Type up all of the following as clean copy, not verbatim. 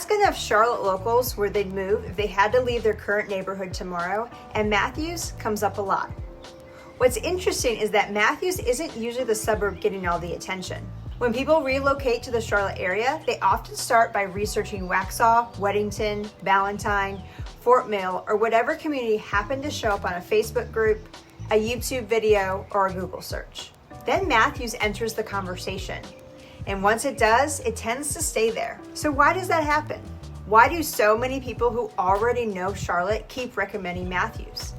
Ask enough Charlotte locals where they'd move if they had to leave their current neighborhood tomorrow, and Matthews comes up a lot. What's interesting is that Matthews isn't usually the suburb getting all the attention. When people relocate to the Charlotte area, they often start by researching Waxhaw, Weddington, Ballantyne, Fort Mill, or whatever community happened to show up on a Facebook group, a YouTube video, or a Google search. Then Matthews enters the conversation. And once it does, it tends to stay there. So why does that happen? Why do so many people who already know Charlotte keep recommending Matthews?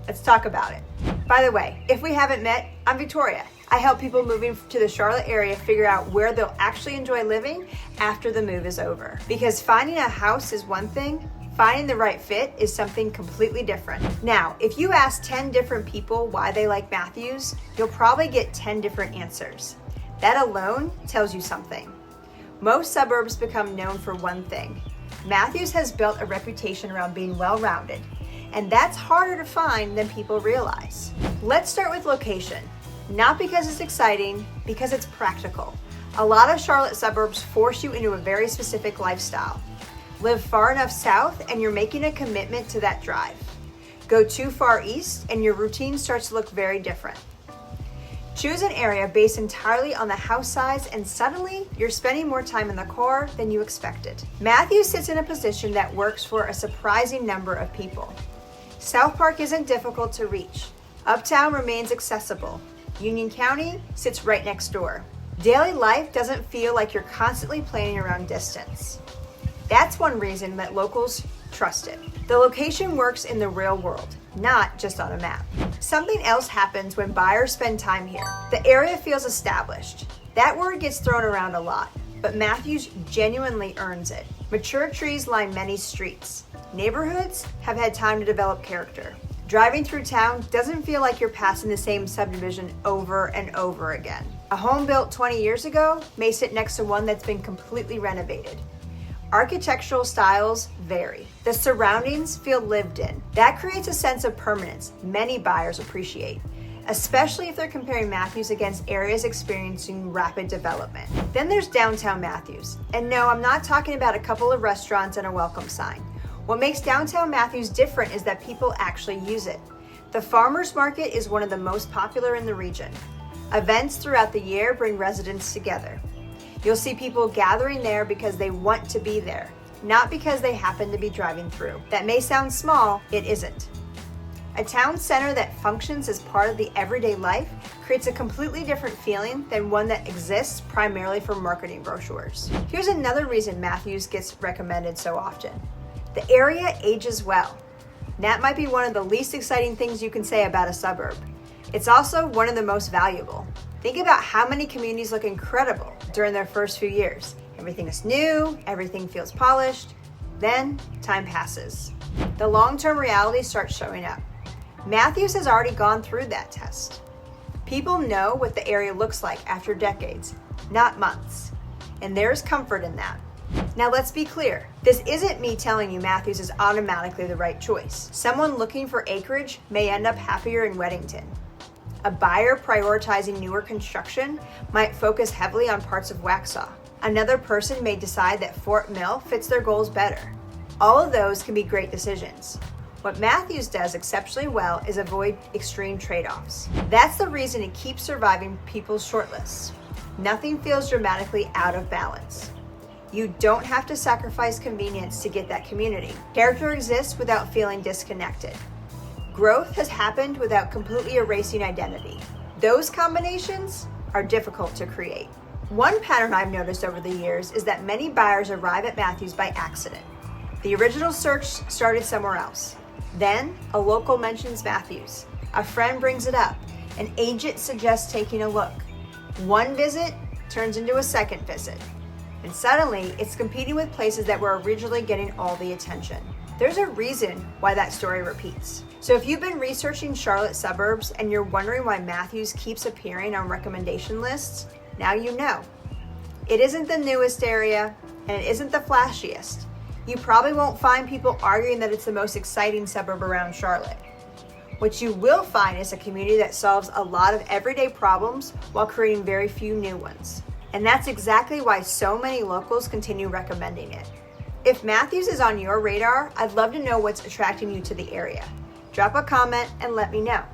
Let's talk about it. By the way, if we haven't met, I'm Victoria. I help people moving to the Charlotte area figure out where they'll actually enjoy living after the move is over. Because finding a house is one thing, finding the right fit is something completely different. Now, if you ask 10 different people why they like Matthews, you'll probably get 10 different answers. That alone tells you something. Most suburbs become known for one thing. Matthews has built a reputation around being well-rounded, and that's harder to find than people realize. Let's start with location. Not because it's exciting, because it's practical. A lot of Charlotte suburbs force you into a very specific lifestyle. Live far enough south and you're making a commitment to that drive. Go too far east and your routine starts to look very different. Choose an area based entirely on the house size and suddenly you're spending more time in the car than you expected. Matthews sits in a position that works for a surprising number of people. South Park isn't difficult to reach. Uptown remains accessible. Union County sits right next door. Daily life doesn't feel like you're constantly planning around distance. That's one reason that locals trust it. The location works in the real world, not just on a map. Something else happens when buyers spend time here. The area feels established. That word gets thrown around a lot, but Matthews genuinely earns it. Mature trees line many streets. Neighborhoods have had time to develop character. Driving through town doesn't feel like you're passing the same subdivision over and over again. A home built 20 years ago may sit next to one that's been completely renovated. Architectural styles vary. The surroundings feel lived in. That creates a sense of permanence many buyers appreciate, especially if they're comparing Matthews against areas experiencing rapid development. Then there's downtown Matthews. And no, I'm not talking about a couple of restaurants and a welcome sign. What makes downtown Matthews different is that people actually use it. The farmers market is one of the most popular in the region. Events throughout the year bring residents together. You'll see people gathering there because they want to be there, not because they happen to be driving through. That may sound small, it isn't. A town center that functions as part of the everyday life creates a completely different feeling than one that exists primarily for marketing brochures. Here's another reason Matthews gets recommended so often. The area ages well. That might be one of the least exciting things you can say about a suburb. It's also one of the most valuable. Think about how many communities look incredible during their first few years. Everything is new, everything feels polished. Then time passes. The long-term reality starts showing up. Matthews has already gone through that test. People know what the area looks like after decades, not months. And there's comfort in that. Now let's be clear, this isn't me telling you Matthews is automatically the right choice. Someone looking for acreage may end up happier in Weddington. A buyer prioritizing newer construction might focus heavily on parts of Waxhaw. Another person may decide that Fort Mill fits their goals better. All of those can be great decisions. What Matthews does exceptionally well is avoid extreme trade-offs. That's the reason it keeps surviving people's shortlists. Nothing feels dramatically out of balance. You don't have to sacrifice convenience to get that community. Character exists without feeling disconnected. Growth has happened without completely erasing identity. Those combinations are difficult to create. One pattern I've noticed over the years is that many buyers arrive at Matthews by accident. The original search started somewhere else. Then, a local mentions Matthews. A friend brings it up. An agent suggests taking a look. One visit turns into a second visit. And suddenly, it's competing with places that were originally getting all the attention. There's a reason why that story repeats. So if you've been researching Charlotte suburbs and you're wondering why Matthews keeps appearing on recommendation lists, now you know. It isn't the newest area, and it isn't the flashiest. You probably won't find people arguing that it's the most exciting suburb around Charlotte. What you will find is a community that solves a lot of everyday problems while creating very few new ones. And that's exactly why so many locals continue recommending it. If Matthews is on your radar, I'd love to know what's attracting you to the area. Drop a comment and let me know.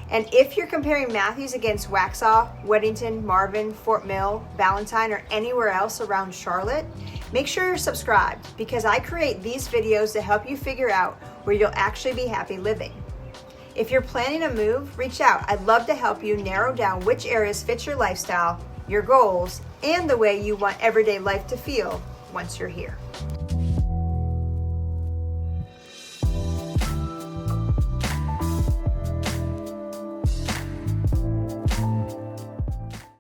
And if you're comparing Matthews against Waxhaw, Weddington, Marvin, Fort Mill, Valentine, or anywhere else around Charlotte, make sure you're subscribed because I create these videos to help you figure out where you'll actually be happy living. If you're planning a move, reach out. I'd love to help you narrow down which areas fit your lifestyle, your goals, and the way you want everyday life to feel once you're here.